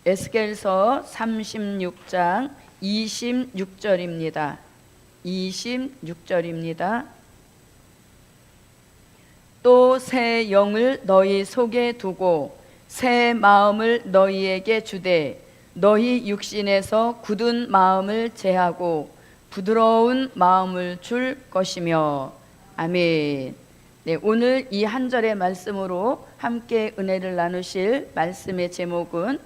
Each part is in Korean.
에스겔서 36장 26절입니다. 26절입니다. 또 새 영을 너희 속에 두고 새 마음을 너희에게 주되 너희 육신에서 굳은 마음을 제하고 부드러운 마음을 줄 것이며. 아멘. 네, 오늘 이 한 절의 말씀으로 함께 은혜를 나누실 말씀의 제목은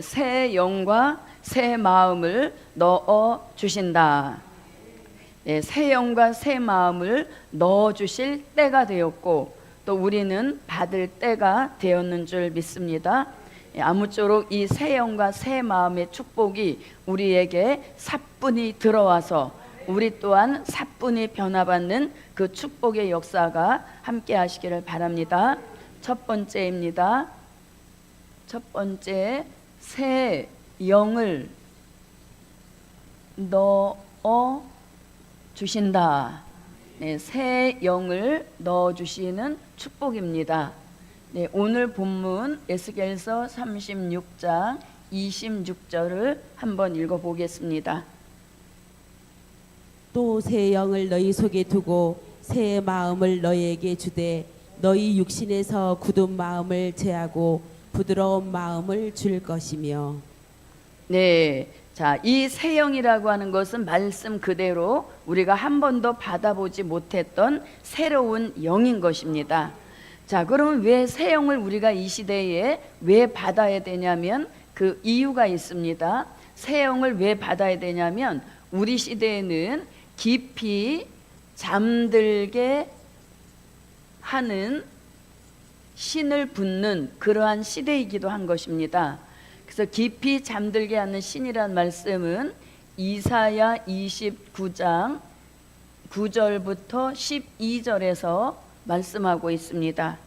새 영과 새 마음을 넣어 주신다. 새 영과 새 마음을 넣어 주실 때가 되었고 또 우리는 받을 때가 되었는 줄 믿습니다. 아무쪼록 이 새 영과 새 마음의 축복이 우리에게 사뿐히 들어와서 우리 또한 사뿐히 변화받는 그 축복의 역사가 함께 하시기를 바랍니다. 첫 번째입니다. 첫 번째, 새 영을 넣어 주신다. 새 영을 넣어 주시는 축복입니다. 오늘 본문 에스겔서 36장 26절을 한번 읽어보겠습니다. 또 새 영을 너희 속에 두고 새 마음을 너희에게 주되 너희 육신에서 굳은 마음을 제하고 부드러운 마음을 줄 것이며. 네, 자, 이 새 영이라고 하는 것은 말씀 그대로 우리가 한 번도 받아보지 못했던 새로운 영인 것입니다. 자, 그러면 왜 새 영을 우리가 이 시대에 왜 받아야 되냐면 그 이유가 있습니다. 새 영을 왜 받아야 되냐면 우리 시대에는 깊이 잠들게 하는 신을 붓는 그러한 시대이기도 한 것입니다. 그래서 깊이 잠들게 하는 신이란 말씀은 이사야 29장 9절부터 12절에서 말씀하고 있습니다.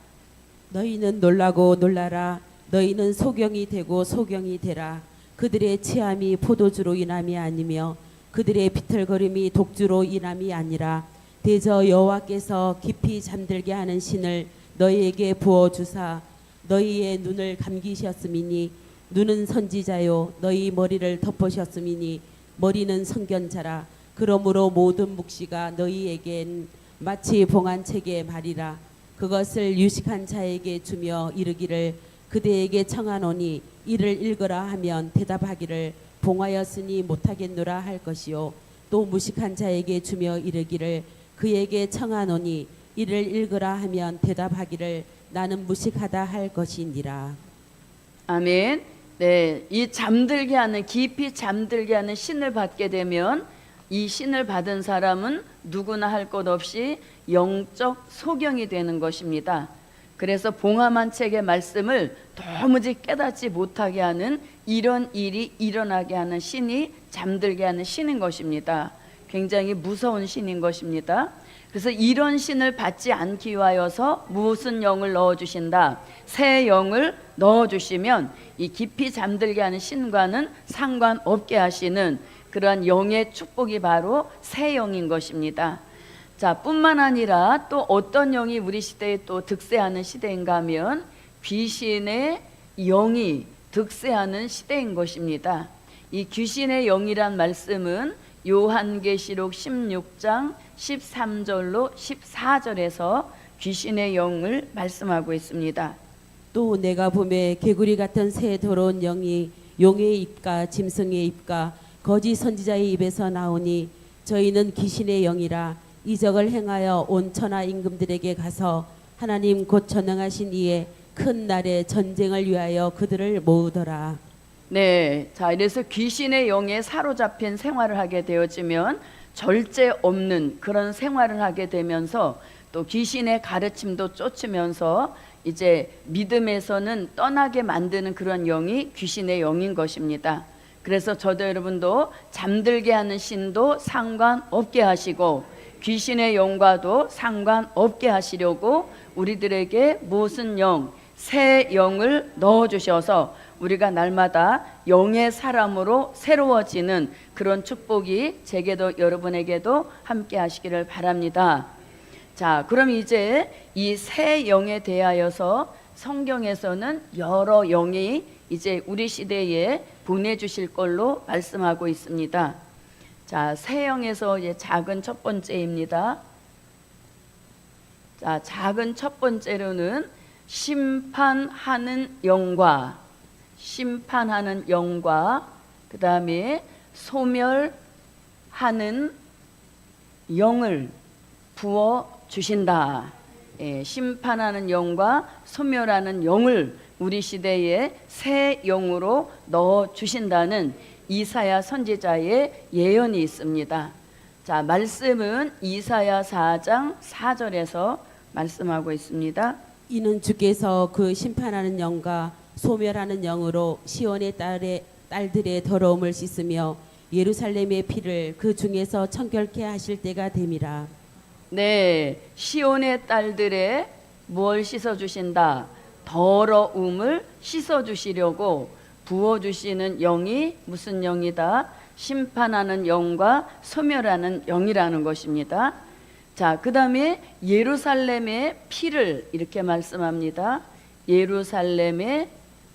너희는 놀라고 놀라라. 너희는 소경이 되고 소경이 되라. 그들의 취함이 포도주로 인함이 아니며 그들의 비틀거림이 독주로 인함이 아니라 대저 여호와께서 깊이 잠들게 하는 신을 너희에게 부어주사 너희의 눈을 감기셨음이니 눈은 선지자요 너희 머리를 덮으셨음이니 머리는 선견자라. 그러므로 모든 묵시가 너희에겐 마치 봉안책의 말이라. 그것을 유식한 자에게 주며 이르기를 그대에게 청하노니 이를 읽으라 하면 대답하기를 봉하였으니 못하겠노라 할 것이요 또 무식한 자에게 주며 이르기를 그에게 청하노니 이를 읽으라 하면 대답하기를 나는 무식하다 할 것이니라. 아멘. 네, 이 잠들게 하는 깊이 잠들게 하는 신을 받게 되면 이 신을 받은 사람은 누구나 할 것 없이 영적 소경이 되는 것입니다. 그래서 봉함한 책의 말씀을 도무지 깨닫지 못하게 하는 이런 일이 일어나게 하는 신이 잠들게 하는 신인 것입니다. 굉장히 무서운 신인 것입니다. 그래서 이런 신을 받지 않기 위하여서 무슨 영을 넣어주신다? 새 영을 넣어주시면 이 깊이 잠들게 하는 신과는 상관없게 하시는 그러한 영의 축복이 바로 새 영인 것입니다. 자, 뿐만 아니라 또 어떤 영이 우리 시대에 또 득세하는 시대인가 하면 귀신의 영이 득세하는 시대인 것입니다. 이 귀신의 영이란 말씀은 요한계시록 16장 13절로 14절에서 귀신의 영을 말씀하고 있습니다. 또 내가 보매 개구리 같은 새 더러운 영이 용의 입과 짐승의 입과 거짓 선지자의 입에서 나오니 저희는 귀신의 영이라. 이적을 행하여 온 천하 임금들에게 가서 하나님 곧 전능하신 이의 큰 날에 전쟁을 위하여 그들을 모으더라. 네, 자, 이래서 귀신의 영에 사로잡힌 생활을 하게 되어지면 절제 없는 그런 생활을 하게 되면서 또 귀신의 가르침도 쫓으면서 이제 믿음에서는 떠나게 만드는 그런 영이 귀신의 영인 것입니다. 그래서 저도 여러분도 잠들게 하는 신도 상관없게 하시고 귀신의 영과도 상관없게 하시려고 우리들에게 무슨 영, 새 영을 넣어주셔서 우리가 날마다 영의 사람으로 새로워지는 그런 축복이 제게도 여러분에게도 함께 하시기를 바랍니다. 자, 그럼 이제 이 새 영에 대하여서 성경에서는 여러 영이 이제 우리 시대에 보내주실 걸로 말씀하고 있습니다. 자, 새 영에서 이제 작은 첫 번째입니다. 자, 작은 첫 번째로는 심판하는 영과 그 다음에 소멸하는 영을 부어 주신다. 예, 심판하는 영과 소멸하는 영을 우리 시대에 새 영으로 넣어 주신다는 이사야 선지자의 예언이 있습니다. 자, 말씀은 이사야 4장 4절에서 말씀하고 있습니다. 이는 주께서 그 심판하는 영과 소멸하는 영으로 시온의 딸들의 더러움을 씻으며 예루살렘의 피를 그 중에서 청결케 하실 때가 됨이라. 네, 시온의 딸들의 뭘 씻어주신다? 더러움을 씻어주시려고 부어주시는 영이 무슨 영이다? 심판하는 영과 소멸하는 영이라는 것입니다. 자, 그 다음에 예루살렘의 피를 이렇게 말씀합니다. 예루살렘의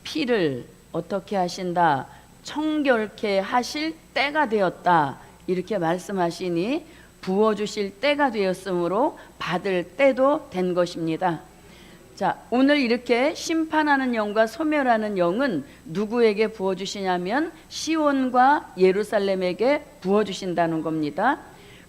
피를 어떻게 하신다? 청결케 하실 때가 되었다. 이렇게 말씀하시니 부어주실 때가 되었으므로 받을 때도 된 것입니다. 자, 오늘 이렇게 심판하는 영과 소멸하는 영은 누구에게 부어주시냐면 시온과 예루살렘에게 부어주신다는 겁니다.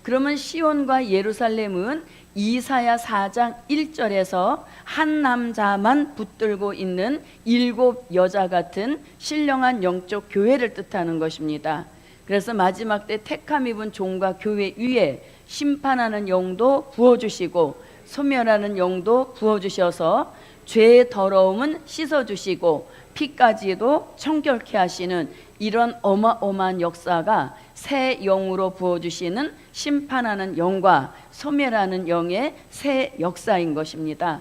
그러면 시온과 예루살렘은 이사야 4장 1절에서 한 남자만 붙들고 있는 7 여자 같은 신령한 영적 교회를 뜻하는 것입니다. 그래서 마지막 때 택함 입은 종과 교회 위에 심판하는 영도 부어주시고 소멸하는 영도 부어주셔서 죄의 더러움은 씻어주시고 피까지도 청결케 하시는 이런 어마어마한 역사가 새 영으로 부어주시는 심판하는 영과 소멸하는 영의 새 역사인 것입니다.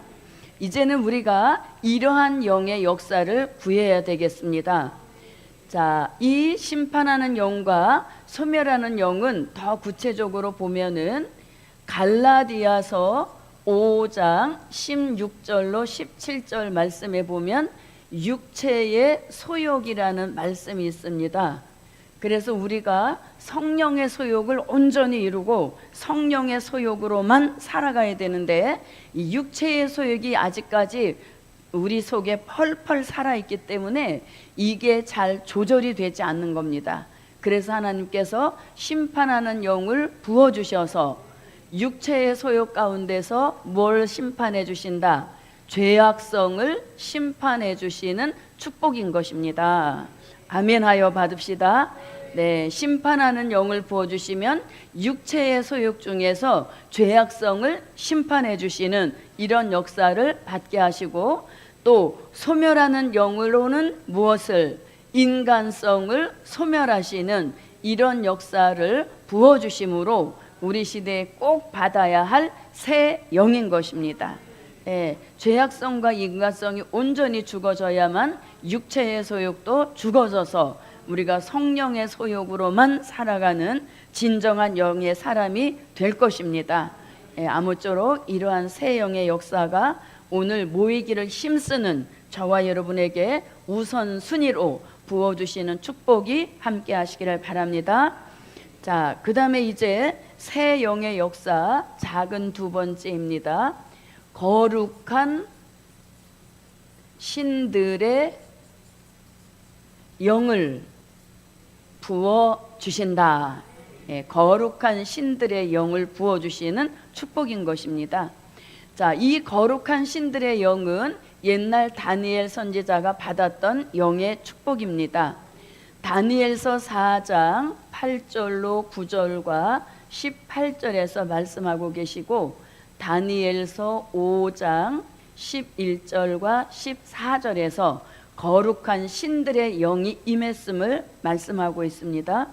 이제는 우리가 이러한 영의 역사를 구해야 되겠습니다. 자, 이 심판하는 영과 소멸하는 영은 더 구체적으로 보면은 갈라디아서 5장 16절로 17절 말씀에 보면 육체의 소욕이라는 말씀이 있습니다. 그래서 우리가 성령의 소욕을 온전히 이루고 성령의 소욕으로만 살아가야 되는데 이 육체의 소욕이 아직까지 우리 속에 펄펄 살아있기 때문에 이게 잘 조절이 되지 않는 겁니다. 그래서 하나님께서 심판하는 영을 부어주셔서 육체의 소욕 가운데서 뭘 심판해 주신다? 죄악성을 심판해 주시는 축복인 것입니다. 아멘하여 받읍시다. 네, 심판하는 영을 부어주시면 육체의 소욕 중에서 죄악성을 심판해 주시는 이런 역사를 받게 하시고 또 소멸하는 영으로는 무엇을? 인간성을 소멸하시는 이런 역사를 부어주심으로 우리 시대에 꼭 받아야 할 새 영인 것입니다. 예, 죄악성과 인간성이 온전히 죽어져야만 육체의 소욕도 죽어져서 우리가 성령의 소욕으로만 살아가는 진정한 영의 사람이 될 것입니다. 예, 아무쪼록 이러한 새 영의 역사가 오늘 모이기를 힘쓰는 저와 여러분에게 우선순위로 부어주시는 축복이 함께 하시기를 바랍니다. 자, 그 다음에 이제 새 영의 역사 작은 두 번째입니다. 거룩한 신들의 영을 부어주신다. 예, 거룩한 신들의 영을 부어주시는 축복인 것입니다. 자, 이 거룩한 신들의 영은 옛날 다니엘 선지자가 받았던 영의 축복입니다. 다니엘서 4장 8절로 9절과 18절에서 말씀하고 계시고 다니엘서 5장 11절과 14절에서 거룩한 신들의 영이 임했음을 말씀하고 있습니다.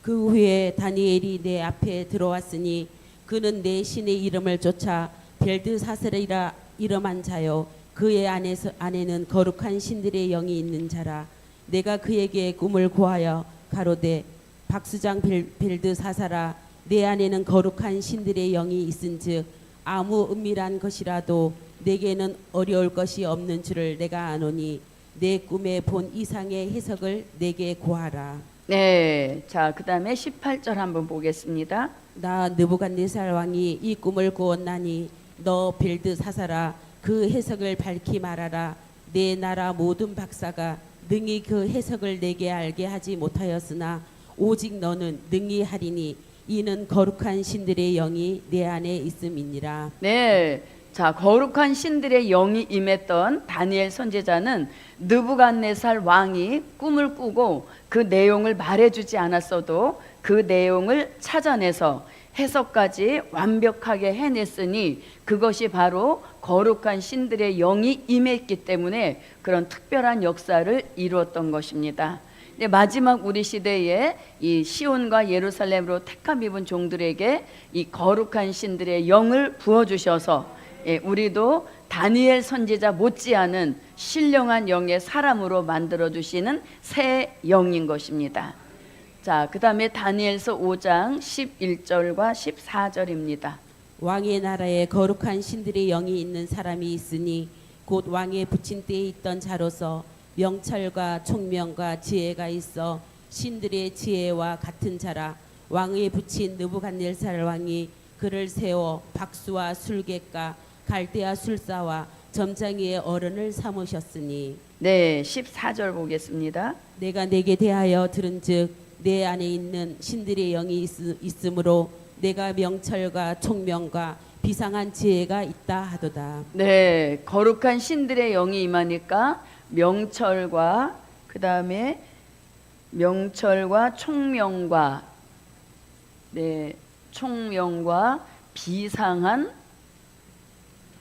그 후에 다니엘이 내 앞에 들어왔으니 그는 내 신의 이름을 쫓아 벨드사슬이라 이름한 자요 그의 안에는 거룩한 신들의 영이 있는 자라. 내가 그에게 꿈을 고하여 가로되 박수장 벨드사사라, 내 안에는 거룩한 신들의 영이 있은즉 아무 은밀한 것이라도 내게는 어려울 것이 없는 줄을 내가 아노니 내 꿈에 본 이상의 해석을 내게 고하라. 네, 자, 그 다음에 18절 한번 보겠습니다. 나 느부갓네살 왕이 이 꿈을 꾸었나니 너 벨드사사라, 그 해석을 밝히 말하라. 내 나라 모든 박사가 능히 그 해석을 내게 알게 하지 못하였으나 오직 너는 능히 하리니 이는 거룩한 신들의 영이 내 안에 있음이니라. 네, 자, 거룩한 신들의 영이 임했던 다니엘 선지자는 느부갓네살 왕이 꿈을 꾸고 그 내용을 말해주지 않았어도 그 내용을 찾아내서 해석까지 완벽하게 해냈으니 그것이 바로 거룩한 신들의 영이 임했기 때문에 그런 특별한 역사를 이루었던 것입니다. 네, 마지막 우리 시대에 이 시온과 예루살렘으로 택함 입은 종들에게 이 거룩한 신들의 영을 부어주셔서 우리도 다니엘 선지자 못지않은 신령한 영의 사람으로 만들어주시는 새 영인 것입니다. 자, 그 다음에 다니엘서 5장 11절과 14절입니다. 왕의 나라에 거룩한 신들의 영이 있는 사람이 있으니 곧 왕의 붙인 때에 있던 자로서 명철과 총명과 지혜가 있어 신들의 지혜와 같은 자라. 왕의 붙인 느부갓네살 왕이 그를 세워 박수와 술객과 갈대아 술사와 점장이의 어른을 삼으셨으니. 네, 14절 보겠습니다. 내가 내게 대하여 들은즉 내 안에 있는 신들의 영이 있으므로 내가 명철과 총명과 비상한 지혜가 있다 하도다. 네, 거룩한 신들의 영이 임하니까 명철과 그 다음에 명철과 총명과 총명과 비상한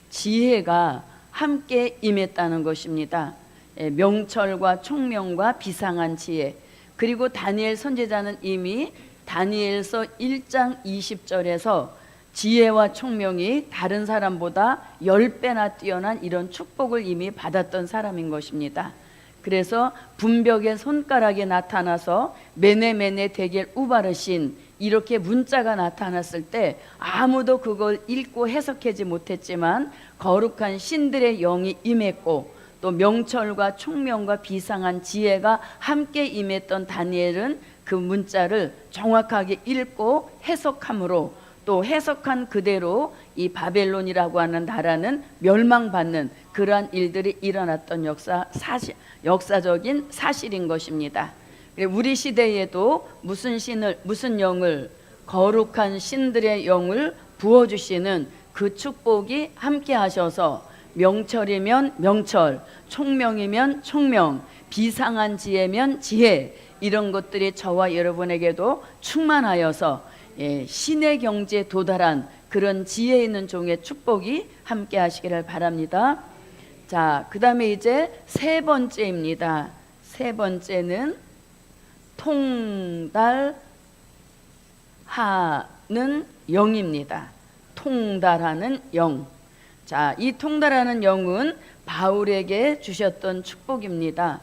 지혜가 함께 임했다는 것입니다. 명철과 총명과 비상한 지혜. 그리고 다니엘 선지자는 이미 다니엘서 1장 20절에서 지혜와 총명이 다른 사람보다 10배나 뛰어난 이런 축복을 이미 받았던 사람인 것입니다. 그래서 분벽의 손가락에 나타나서 메네메네 데겔 우바르신 이렇게 문자가 나타났을 때 아무도 그걸 읽고 해석하지 못했지만 거룩한 신들의 영이 임했고 또 명철과 총명과 비상한 지혜가 함께 임했던 다니엘은 그 문자를 정확하게 읽고 해석함으로 또 해석한 그대로 이 바벨론이라고 하는 나라는 멸망받는 그러한 일들이 일어났던 역사적인 사실인 것입니다. 우리 시대에도 무슨 영을 거룩한 신들의 영을 부어주시는 그 축복이 함께 하셔서 명철이면 명철, 총명이면 총명, 비상한 지혜면 지혜, 이런 것들이 저와 여러분에게도 충만하여서 신의 경지에 도달한 그런 지혜 있는 종의 축복이 함께 하시기를 바랍니다. 자, 그 다음에 이제 세 번째입니다. 세 번째는 통달하는 영입니다. 통달하는 영. 자, 이 통달하는 영은 바울에게 주셨던 축복입니다.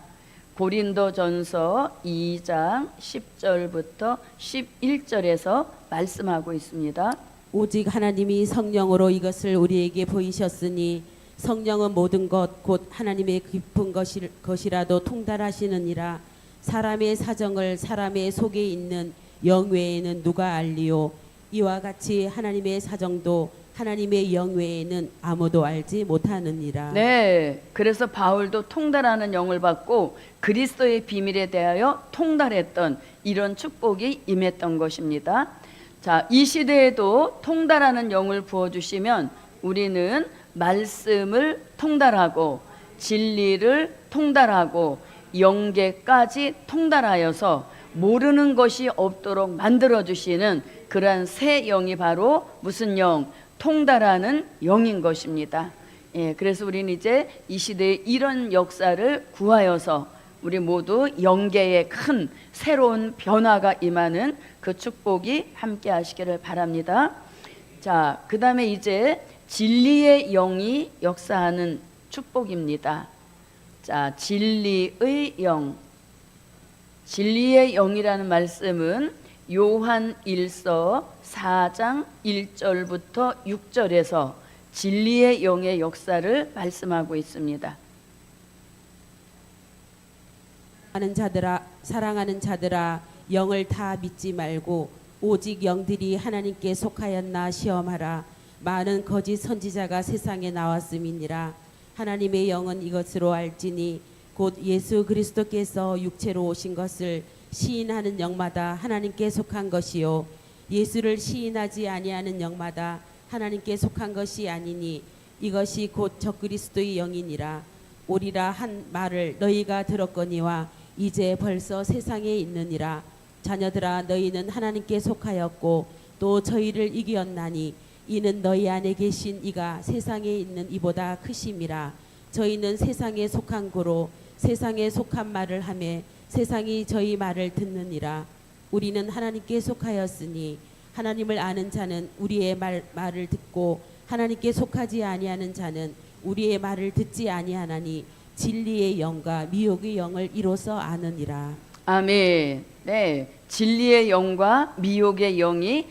고린도전서 2장 10절부터 11절에서 말씀하고 있습니다. 오직 하나님이 성령으로 이것을 우리에게 보이셨으니 성령은 모든 것 곧 하나님의 깊은 것이라도 통달하시느니라. 사람의 사정을 사람의 속에 있는 영 외에는 누가 알리요. 이와 같이 하나님의 사정도 하나님의 영 외에는 아무도 알지 못하느니라. 네, 그래서 바울도 통달하는 영을 받고 그리스도의 비밀에 대하여 통달했던 이런 축복이 임했던 것입니다. 자, 이 시대에도 통달하는 영을 부어주시면 우리는 말씀을 통달하고 진리를 통달하고 영계까지 통달하여서 모르는 것이 없도록 만들어주시는 그러한 새 영이 바로 무슨 영? 통달하는 영인 것입니다. 그래서 우리는 이제 이 시대에 이런 역사를 구하여서 우리 모두 영계에 큰 새로운 변화가 임하는 그 축복이 함께 하시기를 바랍니다. 자, 그 다음에 이제 진리의 영이 역사하는 축복입니다. 자, 진리의 영. 진리의 영이라는 말씀은 요한 1서 4장 1절부터 6절에서 진리의 영의 역사를 말씀하고 있습니다. 사랑하는 자들아, 영을 다 믿지 말고 오직 영들이 하나님께 속하였나 시험하라. 많은 거짓 선지자가 세상에 나왔음이니라. 하나님의 영은 이것으로 알지니 곧 예수 그리스도께서 육체로 오신 것을 시인하는 영마다 하나님께 속한 것이요 예수를 시인하지 아니하는 영마다 하나님께 속한 것이 아니니 이것이 곧 적그리스도의 영이니라. 오리라 한 말을 너희가 들었거니와 이제 벌써 세상에 있느니라. 자녀들아, 너희는 하나님께 속하였고 또 저희를 이기었나니 이는 너희 안에 계신 이가 세상에 있는 이보다 크심이라. 저희는 세상에 속한 고로 세상에 속한 말을 하매 세상이 저희 말을 듣느니라. 우리는 하나님께 속하였으니 하나님을 아는 자는 우리의 말을 듣고 하나님께 속하지 아니하는 자는 우리의 말을 듣지 아니하나니 진리의 영과 미혹의 영을 이로써 아느니라. 아멘. 네, 진리의 영과 미혹의 영이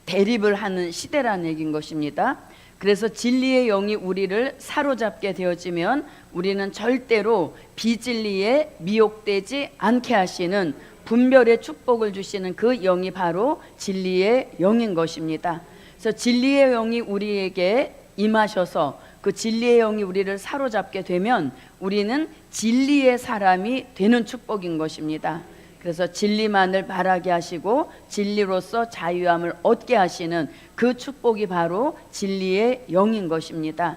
대립을 하는 시대라는 얘기인 것입니다. 그래서 진리의 영이 우리를 사로잡게 되어지면 우리는 절대로 비진리에 미혹되지 않게 하시는 분별의 축복을 주시는 그 영이 바로 진리의 영인 것입니다. 그래서 진리의 영이 우리에게 임하셔서 그 진리의 영이 우리를 사로잡게 되면 우리는 진리의 사람이 되는 축복인 것입니다. 그래서 진리만을 바라게 하시고 진리로서 자유함을 얻게 하시는 그 축복이 바로 진리의 영인 것입니다.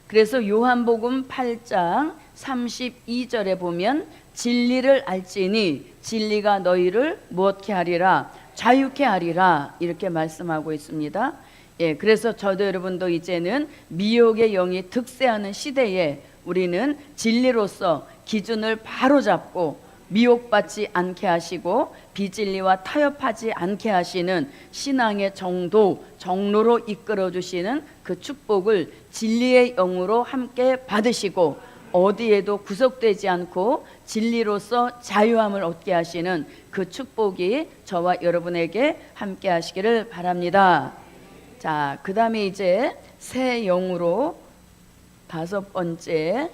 그래서 요한복음 8장 32절에 보면 진리를 알지니 진리가 너희를 무엇케 하리라? 자유케 하리라. 이렇게 말씀하고 있습니다. 예, 그래서 저도 여러분도 이제는 미혹의 영이 득세하는 시대에 우리는 진리로서 기준을 바로 잡고 미혹받지 않게 하시고 비진리와 타협하지 않게 하시는 신앙의 정로로 이끌어 주시는 그 축복을 진리의 영으로 함께 받으시고 어디에도 구속되지 않고 진리로서 자유함을 얻게 하시는 그 축복이 저와 여러분에게 함께 하시기를 바랍니다. 자, 그 다음에 이제 새 영으로 5번째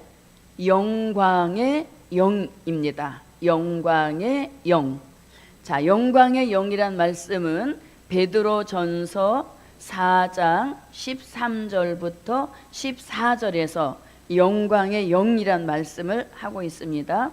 영광의 영입니다. 영광의 영. 자, 영광의 영이란 말씀은 베드로전서 4장 13절부터 14절에서 영광의 영이란 말씀을 하고 있습니다.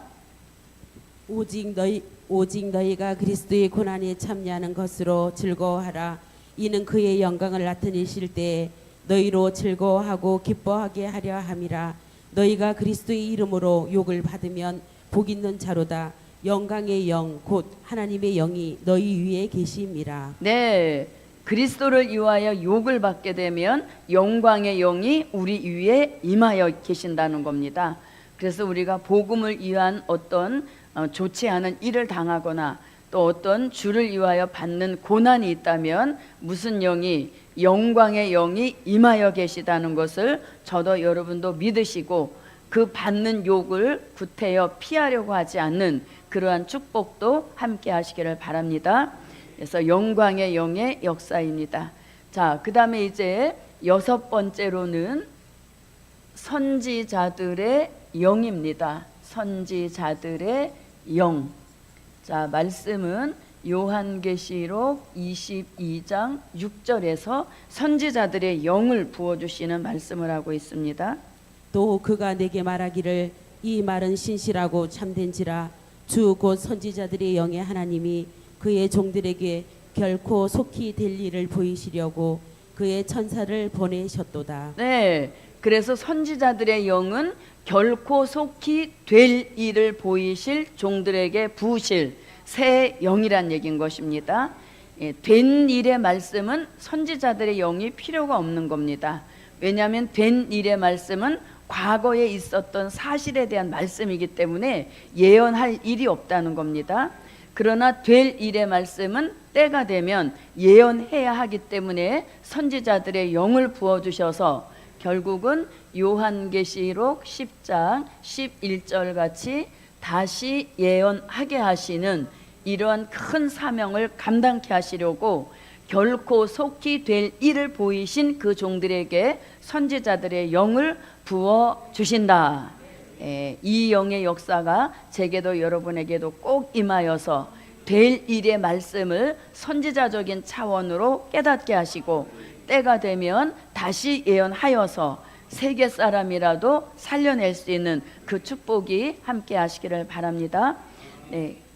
오직 너희가 그리스도의 고난에 참여하는 것으로 즐거워하라. 이는 그의 영광을 나타내실 때에 너희로 즐거워하고 기뻐하게 하려 함이라. 너희가 그리스도의 이름으로 욕을 받으면 복 있는 자로다. 영광의 영 곧 하나님의 영이 너희 위에 계심이라. 네, 그리스도를 위하여 욕을 받게 되면 영광의 영이 우리 위에 임하여 계신다는 겁니다. 그래서 우리가 복음을 위한 어떤 좋지 않은 일을 당하거나 또 어떤 주를 위하여 받는 고난이 있다면 무슨 영이 영광의 영이 임하여 계시다는 것을 저도 여러분도 믿으시고 그 받는 욕을 구태여 피하려고 하지 않는 그러한 축복도 함께 하시기를 바랍니다. 그래서 영광의 영의 역사입니다. 자, 그 다음에 이제 6번째로는 선지자들의 영입니다. 선지자들의 영. 자, 말씀은 요한계시록 22장 6절에서 선지자들의 영을 부어주시는 말씀을 하고 있습니다. 또 그가 내게 말하기를 이 말은 신실하고 참된지라. 주 곧 선지자들의 영의 하나님이 그의 종들에게 결코 속히 될 일을 보이시려고 그의 천사를 보내셨도다. 네, 그래서 선지자들의 영은 결코 속히 될 일을 보이실 종들에게 부으실 새 영이란 얘기인 것입니다. 예, 된 일의 말씀은 선지자들의 영이 필요가 없는 겁니다. 왜냐하면 된 일의 말씀은 과거에 있었던 사실에 대한 말씀이기 때문에 예언할 일이 없다는 겁니다. 그러나 될 일의 말씀은 때가 되면 예언해야 하기 때문에 선지자들의 영을 부어주셔서 결국은 요한계시록 10장 11절 같이 다시 예언하게 하시는 이러한 큰 사명을 감당케 하시려고 결코 속히 될 일을 보이신 그 종들에게 선지자들의 영을 부어 주신다. 이 영의 역사가 제게도 여러분에게도 꼭 임하여서 될 일의 말씀을 선지자적인 차원으로 깨닫게 하시고 때가 되면 다시 예언하여서 세계 사람이라도 살려낼 수 있는 그 축복이 함께 하시기를 바랍니다.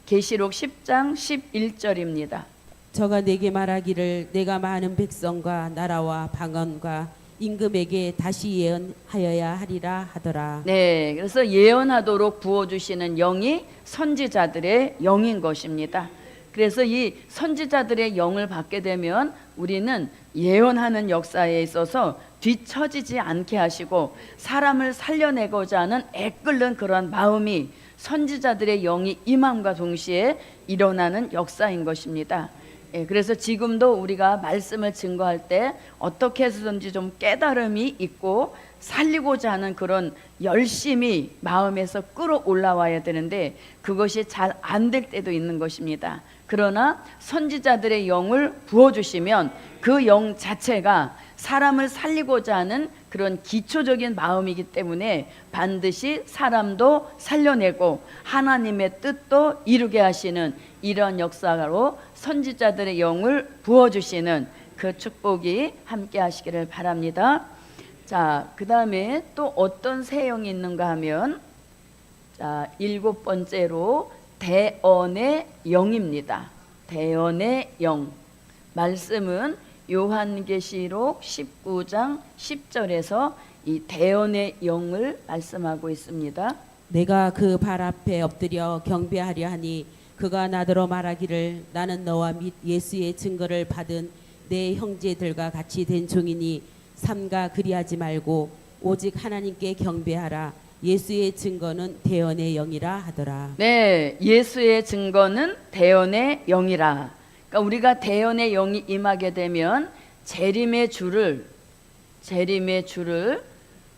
계시록 10장 11절입니다. 저가 내게 말하기를 내가 많은 백성과 나라와 방언과 임금에게 다시 예언하여야 하리라 하더라. 네, 그래서 예언하도록 부어주시는 영이 선지자들의 영인 것입니다. 그래서 이 선지자들의 영을 받게 되면 우리는 예언하는 역사에 있어서 뒤처지지 않게 하시고 사람을 살려내고자 하는 애끓는 그런 마음이 선지자들의 영이 임함과 동시에 일어나는 역사인 것입니다. 그래서 지금도 우리가 말씀을 증거할 때 어떻게 해서든지 좀 깨달음이 있고 살리고자 하는 그런 열심이 마음에서 끌어올라와야 되는데 그것이 잘 안 될 때도 있는 것입니다. 그러나 선지자들의 영을 부어주시면 그 영 자체가 사람을 살리고자 하는 그런 기초적인 마음이기 때문에 반드시 사람도 살려내고 하나님의 뜻도 이루게 하시는 이런 역사로 선지자들의 영을 부어주시는 그 축복이 함께 하시기를 바랍니다. 자, 그 다음에 또 어떤 새 영이 있는가 하면 자, 7번째로 대언의 영입니다. 대언의 영. 말씀은 요한계시록 19장 10절에서 이 대언의 영을 말씀하고 있습니다. 내가 그 발 앞에 엎드려 경배하려 하니 그가 나더러 말하기를 나는 너와 및 예수의 증거를 받은 내 형제들과 같이 된 종이니 삼가 그리하지 말고 오직 하나님께 경배하라. 예수의 증거는 대언의 영이라 하더라. 네, 예수의 증거는 대언의 영이라. 그러니까 우리가 대언의 영이 임하게 되면 재림의 주를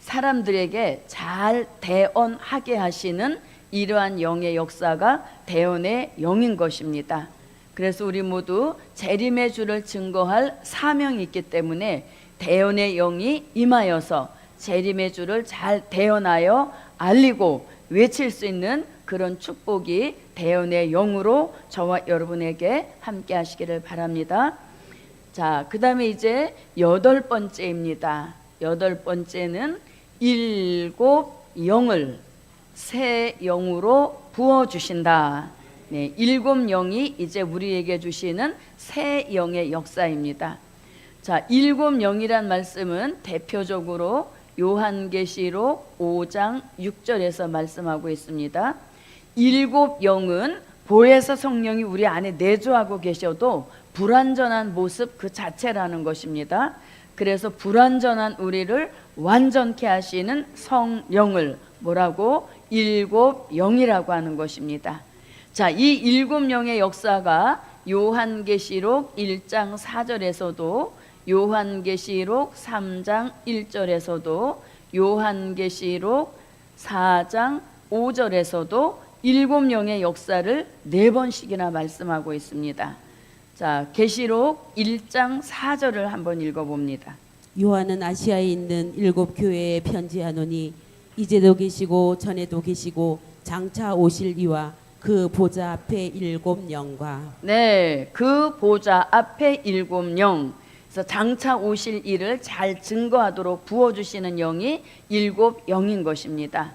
사람들에게 잘 대언하게 하시는 이러한 영의 역사가 대언의 영인 것입니다. 그래서 우리 모두 재림의 주를 증거할 사명이 있기 때문에 대언의 영이 임하여서 재림의 주를 잘 대언하여 알리고 외칠 수 있는 그런 축복이 대언의 영으로 저와 여러분에게 함께 하시기를 바랍니다. 자, 그 다음에 이제 8번째입니다. 8번째는 7 영을 새 영으로 부어주신다. 네, 7 영이 이제 우리에게 주시는 새 영의 역사입니다. 자, 7 영이란 말씀은 대표적으로 요한계시록 5장 6절에서 말씀하고 있습니다. 7 영은 보혜사 성령이 우리 안에 내주하고 계셔도 불완전한 모습 그 자체라는 것입니다. 그래서 불완전한 우리를 완전케 하시는 성령을 뭐라고? 7 영이라고 하는 것입니다. 자, 이 7 영의 역사가 요한계시록 1장 4절에서도 요한계시록 3장 1절에서도 요한계시록 4장 5절에서도 7 영의 역사를 4번씩이나 말씀하고 있습니다. 자, 계시록 1장 4절을 한번 읽어봅니다. 요한은 아시아에 있는 7 교회에 편지하노니 이제도 계시고 전에도 계시고 장차 오실 이와 그 보좌 앞에 7 영과 네, 그 보좌 앞에 7 영. 그래서 장차 오실 일을 잘 증거하도록 부어주시는 영이 7 영인 것입니다.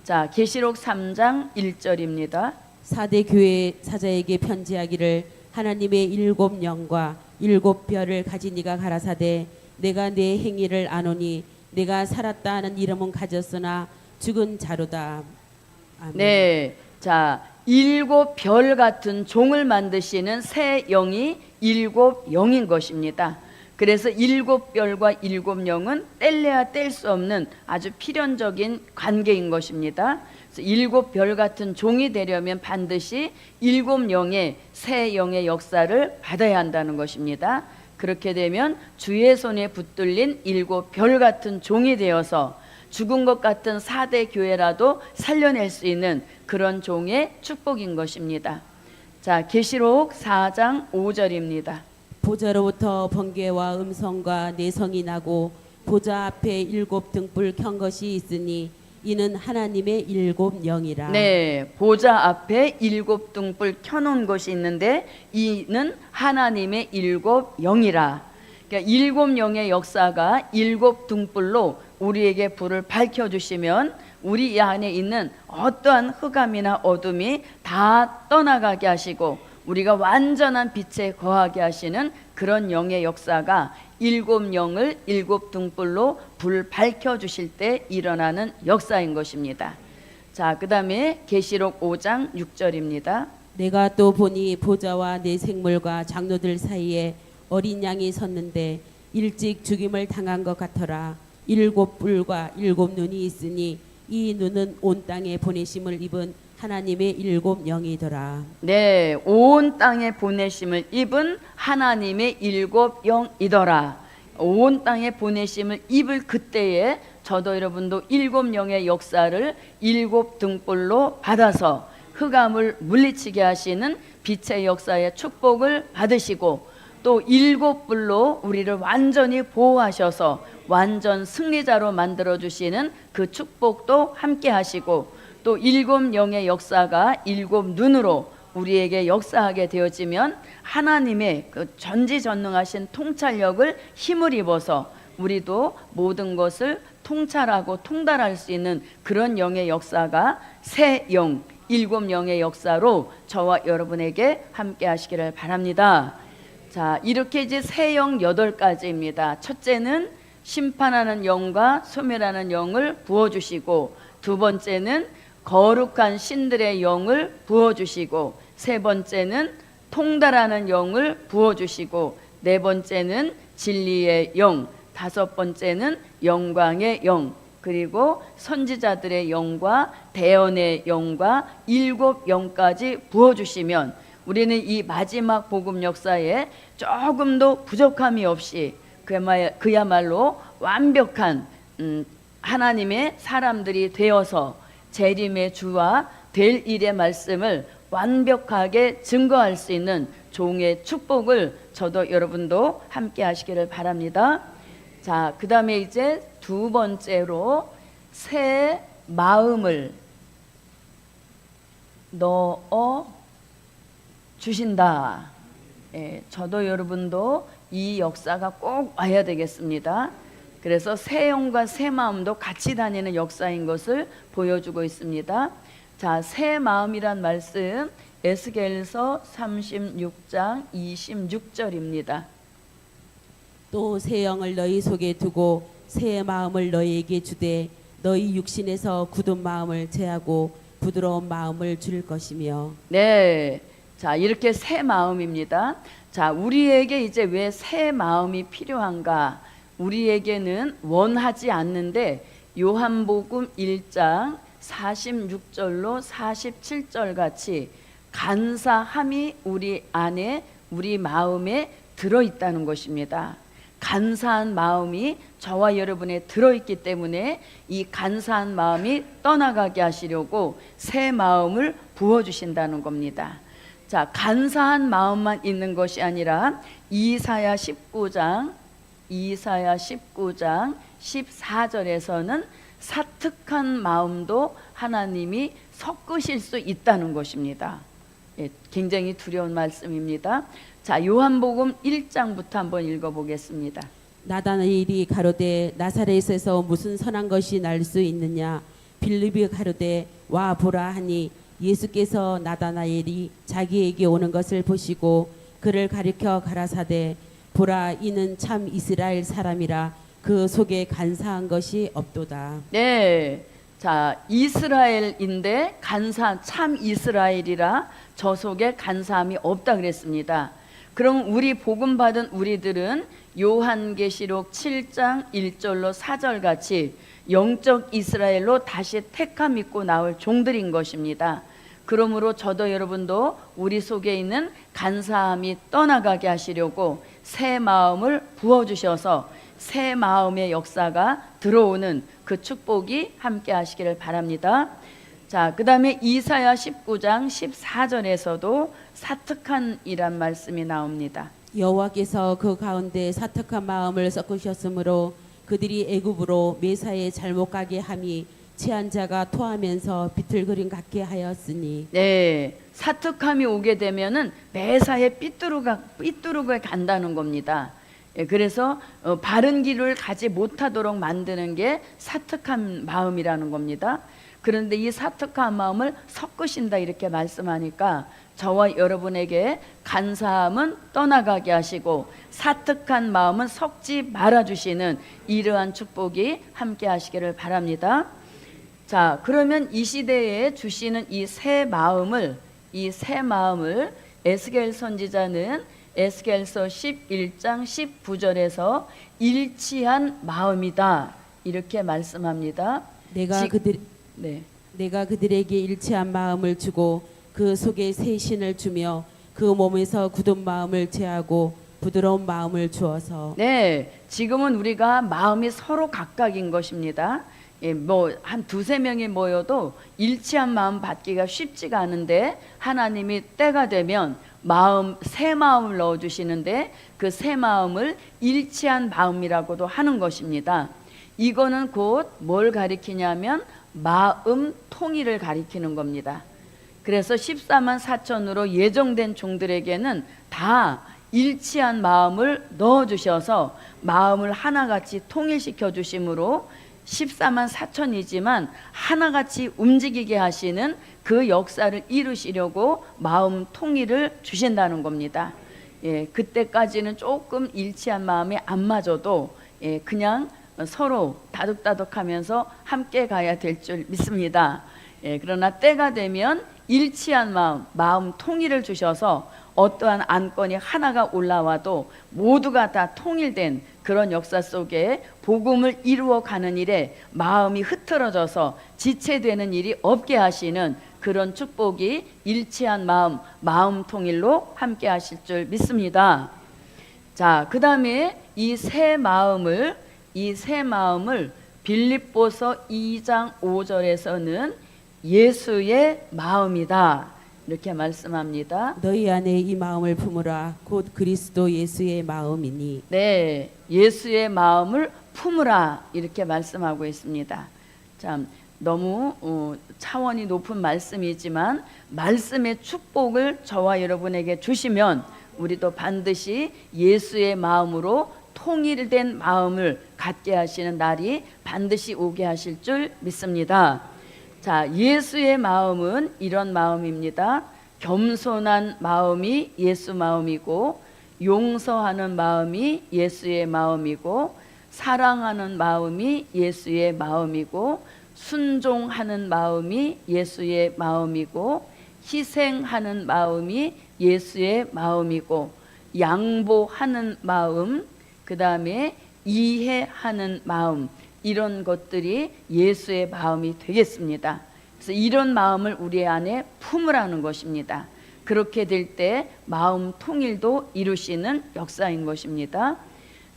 자, 계시록 3장 1절입니다. 4대 교회 사자에게 편지하기를 하나님의 7 영과 7 별을 가진 이가 가라사대 내가 내 행위를 아노니 내가 살았다 하는 이름은 가졌으나 죽은 자로다. 아멘. 네, 자, 7 별 같은 종을 만드시는 새 영이 7 영인 것입니다. 그래서 7 별과 7 영은 뗄래야 뗄 수 없는 아주 필연적인 관계인 것입니다. 그래서 7 별 같은 종이 되려면 반드시 7 영의 새 영의 역사를 받아야 한다는 것입니다. 그렇게 되면 주의 손에 붙들린 7별 같은 종이 되어서 죽은 것 같은 4대 교회라도 살려낼 수 있는 그런 종의 축복인 것입니다. 자, 계시록 4장 5절입니다. 보좌로부터 번개와 음성과 내성이 나고 보좌 앞에 7 등불 켠 것이 있으니 이는 하나님의 7 영이라. 네, 보좌 앞에 7 등불 켜놓은 것이 있는데 이는 하나님의 7 영이라. 그러니까 7 영의 역사가 7 등불로 우리에게 불을 밝혀주시면 우리 안에 있는 어떠한 흑암이나 어둠이 다 떠나가게 하시고 우리가 완전한 빛에 거하게 하시는 그런 영의 역사가 7 영을 7 등불로 불 밝혀주실 때 일어나는 역사인 것입니다. 자, 그 다음에 계시록 5장 6절입니다. 내가 또 보니 보좌와 내 생물과 장로들 사이에 어린 양이 섰는데 일찍 죽임을 당한 것 같더라. 7 뿔과 7 눈이 있으니 이 눈은 온 땅에 보내심을 입은 하나님의 7 영이더라. 네, 온 땅에 보내심을 입은 하나님의 7 영이더라. 온 땅에 보내심을 입을 그때에 저도 여러분도 7 영의 역사를 7 등불로 받아서 흑암을 물리치게 하시는 빛의 역사의 축복을 받으시고 또 7 불로 우리를 완전히 보호하셔서 완전 승리자로 만들어주시는 그 축복도 함께 하시고 또 7 영의 역사가 7 눈으로 우리에게 역사하게 되어지면 하나님의 그 전지전능하신 통찰력을 힘을 입어서 우리도 모든 것을 통찰하고 통달할 수 있는 그런 영의 역사가 새 영, 7 영의 역사로 저와 여러분에게 함께 하시기를 바랍니다. 자, 이렇게 이제 새 영 8가지입니다. 첫째는 심판하는 영과 소멸하는 영을 부어주시고, 두 번째는 거룩한 신들의 영을 부어주시고, 세 번째는 통달하는 영을 부어주시고, 네 번째는 진리의 영, 다섯 번째는 영광의 영, 그리고 선지자들의 영과 대언의 영과 7 영까지 부어주시면 우리는 이 마지막 복음 역사에 조금도 부족함이 없이 그야말로 완벽한 하나님의 사람들이 되어서 재림의 주와 될 일의 말씀을 완벽하게 증거할 수 있는 종의 축복을 저도 여러분도 함께 하시기를 바랍니다. 자, 그 다음에 이제 두 번째로 새 마음을 넣어 주신다. 예, 저도 여러분도 이 역사가 꼭 와야 되겠습니다. 그래서 새 영과 새 마음도 같이 다니는 역사인 것을 보여주고 있습니다. 자, 새 마음이란 말씀 에스겔서 36장 26절입니다. 또 새 영을 너희 속에 두고 새 마음을 너희에게 주되 너희 육신에서 굳은 마음을 제하고 부드러운 마음을 줄 것이며. 네, 자, 이렇게 새 마음입니다. 자, 우리에게 이제 왜 새 마음이 필요한가? 우리에게는 원하지 않는데 요한복음 1장 46절로 47절 같이 간사함이 우리 안에 우리 마음에 들어있다는 것입니다. 간사한 마음이 저와 여러분에 들어있기 때문에 이 간사한 마음이 떠나가게 하시려고 새 마음을 부어주신다는 겁니다. 자, 간사한 마음만 있는 것이 아니라 이사야 19장 14절에서는 사특한 마음도 하나님이 섞으실 수 있다는 것입니다. 예, 굉장히 두려운 말씀입니다. 자, 요한복음 1장부터 한번 읽어보겠습니다. 나다나엘이 가로되 나사렛에서 무슨 선한 것이 날 수 있느냐. 빌립이 가로되 와 보라 하니 예수께서 나다나엘이 자기에게 오는 것을 보시고 그를 가리켜 가라사대 보라 이는 참 이스라엘 사람이라 그 속에 간사한 것이 없도다. 네, 자, 이스라엘인데 참 이스라엘이라 저 속에 간사함이 없다 그랬습니다. 그럼 우리 복음 받은 우리들은 요한계시록 7장 1절로 4절 같이 영적 이스라엘로 다시 택함 입고 나올 종들인 것입니다. 그러므로 저도 여러분도 우리 속에 있는 간사함이 떠나가게 하시려고 새 마음을 부어주셔서 새 마음의 역사가 들어오는 그 축복이 함께 하시기를 바랍니다. 자, 그 다음에 이사야 19장 14절에서도 사특한이란 말씀이 나옵니다. 여호와께서 그 가운데 사특한 마음을 섞으셨으므로 그들이 애굽으로 매사에 잘못 가게 함이 취한 자가 토하면서 비틀거림 같게 하였으니. 네, 사특함이 오게 되면은 매사에 삐뚤게 간다는 겁니다. 예, 그래서 바른 길을 가지 못하도록 만드는 게 사특한 마음이라는 겁니다. 그런데 이 사특한 마음을 섞으신다 이렇게 말씀하니까 저와 여러분에게 간사함은 떠나가게 하시고 사특한 마음은 섞지 말아주시는 이러한 축복이 함께 하시기를 바랍니다. 자, 그러면 이 시대에 주시는 이 새 마음을 에스겔 선지자는 에스겔서 11장 19절에서 일치한 마음이다 이렇게 말씀합니다. 내가 그들에게 일치한 마음을 주고 그 속에 새 신을 주며 그 몸에서 굳은 마음을 제하고 부드러운 마음을 주어서. 네, 지금은 우리가 마음이 서로 각각인 것입니다. 예, 뭐 한 두세 명이 모여도 일치한 마음 받기가 쉽지가 않은데 하나님이 때가 되면 새 마음을 넣어주시는데 그 새 마음을 일치한 마음이라고도 하는 것입니다. 이거는 곧 뭘 가리키냐면 마음 통일을 가리키는 겁니다. 그래서 14만 4천으로 예정된 종들에게는 다 일치한 마음을 넣어주셔서 마음을 하나같이 통일시켜 주심으로 14만 4천이지만 하나같이 움직이게 하시는 그 역사를 이루시려고 마음 통일을 주신다는 겁니다. 예, 그때까지는 조금 일치한 마음이 안 맞아도 그냥 서로 다독다독하면서 함께 가야 될 줄 믿습니다. 예, 그러나 때가 되면 일치한 마음 통일을 주셔서 어떠한 안건이 하나가 올라와도 모두가 다 통일된 그런 역사 속에 복음을 이루어가는 일에 마음이 흐트러져서 지체되는 일이 없게 하시는 그런 축복이 일치한 마음 통일로 함께 하실 줄 믿습니다. 자, 그 다음에 이 새 마음을 빌립보서 2장 5절에서는 예수의 마음이다 이렇게 말씀합니다. 너희 안에 이 마음을 품으라 곧 그리스도 예수의 마음이니. 네, 예수의 마음을 품으라 이렇게 말씀하고 있습니다. 참 너무 차원이 높은 말씀이지만 말씀의 축복을 저와 여러분에게 주시면 우리도 반드시 예수의 마음으로 통일된 마음을 갖게 하시는 날이 반드시 오게 하실 줄 믿습니다. 자, 예수의 마음은 이런 마음입니다. 겸손한 마음이 예수 마음이고, 용서하는 마음이 예수의 마음이고, 사랑하는 마음이 예수의 마음이고, 순종하는 마음이 예수의 마음이고, 희생하는 마음이 예수의 마음이고, 양보하는 마음, 그 다음에 이해하는 마음, 이런 것들이 예수의 마음이 되겠습니다. 그래서 이런 마음을 우리 안에 품으라는 것입니다. 그렇게 될 때 마음 통일도 이루시는 역사인 것입니다.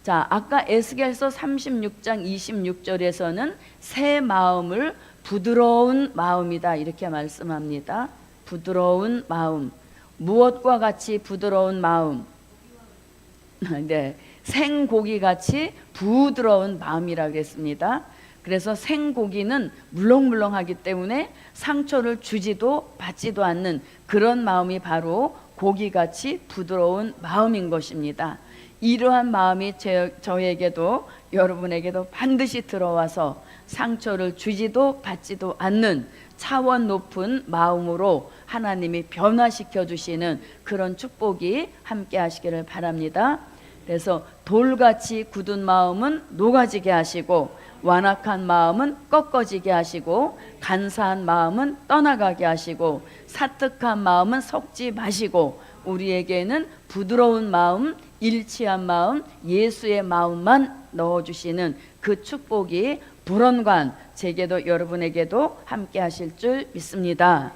자, 아까 에스겔서 36장 26절에서는 새 마음을 부드러운 마음이다 이렇게 말씀합니다. 부드러운 마음, 무엇과 같이 부드러운 마음? 네, 생고기 같이 부드러운 마음이라고 했습니다. 그래서 생고기는 물렁물렁하기 때문에 상처를 주지도 받지도 않는 그런 마음이 바로 고기같이 부드러운 마음인 것입니다. 이러한 마음이 저에게도 여러분에게도 반드시 들어와서 상처를 주지도 받지도 않는 차원 높은 마음으로 하나님이 변화시켜 주시는 그런 축복이 함께 하시기를 바랍니다. 그래서 돌같이 굳은 마음은 녹아지게 하시고, 완악한 마음은 꺾어지게 하시고, 간사한 마음은 떠나가게 하시고, 사특한 마음은 섞지 마시고, 우리에게는 부드러운 마음, 일치한 마음, 예수의 마음만 넣어주시는 그 축복이 불언관 제게도 여러분에게도 함께 하실 줄 믿습니다.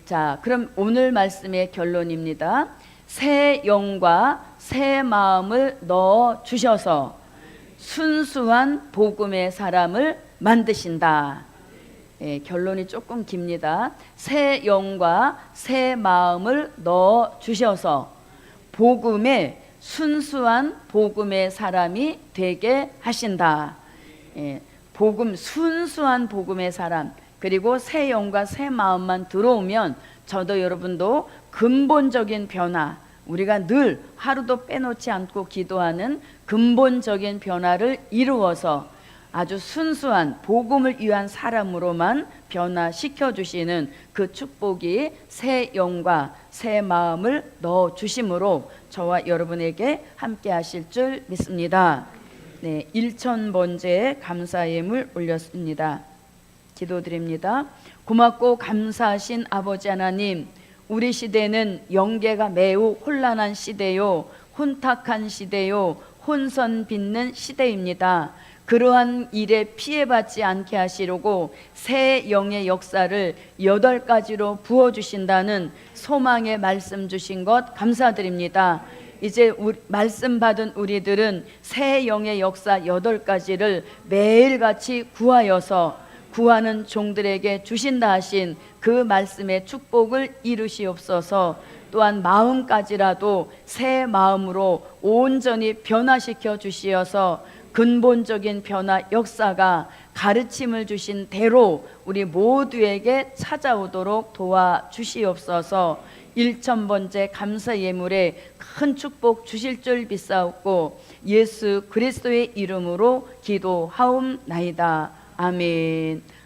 자, 그럼 오늘 말씀의 결론입니다. 새 영과 새 마음을 넣어 주셔서 순수한 복음의 사람을 만드신다. 예, 결론이 조금 깁니다. 새 영과 새 마음을 넣어 주셔서 복음의 순수한 복음의 사람이 되게 하신다. 예, 복음, 순수한 복음의 사람, 그리고 새 영과 새 마음만 들어오면 저도 여러분도 근본적인 변화, 우리가 늘 하루도 빼놓지 않고 기도하는 근본적인 변화를 이루어서 아주 순수한 복음을 위한 사람으로만 변화시켜 주시는 그 축복이 새 영과 새 마음을 넣어 주심으로 저와 여러분에게 함께 하실 줄 믿습니다. 네, 1000번째 감사 예물 올렸습니다. 기도드립니다. 고맙고 감사하신 아버지 하나님, 우리 시대는 영계가 매우 혼란한 시대요, 혼탁한 시대요, 혼선 빚는 시대입니다. 그러한 일에 피해받지 않게 하시려고 새 영의 역사를 8가지로 부어주신다는 소망의 말씀 주신 것 감사드립니다. 이제 말씀 받은 우리들은 새 영의 역사 8가지를 매일같이 구하여서 구하는 종들에게 주신다 하신 그 말씀의 축복을 이루시옵소서. 또한 마음까지라도 새 마음으로 온전히 변화시켜 주시어서 근본적인 변화 역사가 가르침을 주신 대로 우리 모두에게 찾아오도록 도와주시옵소서. 1000번째 감사 예물에 큰 축복 주실 줄 믿사옵고 예수 그리스도의 이름으로 기도하옵나이다. 아멘.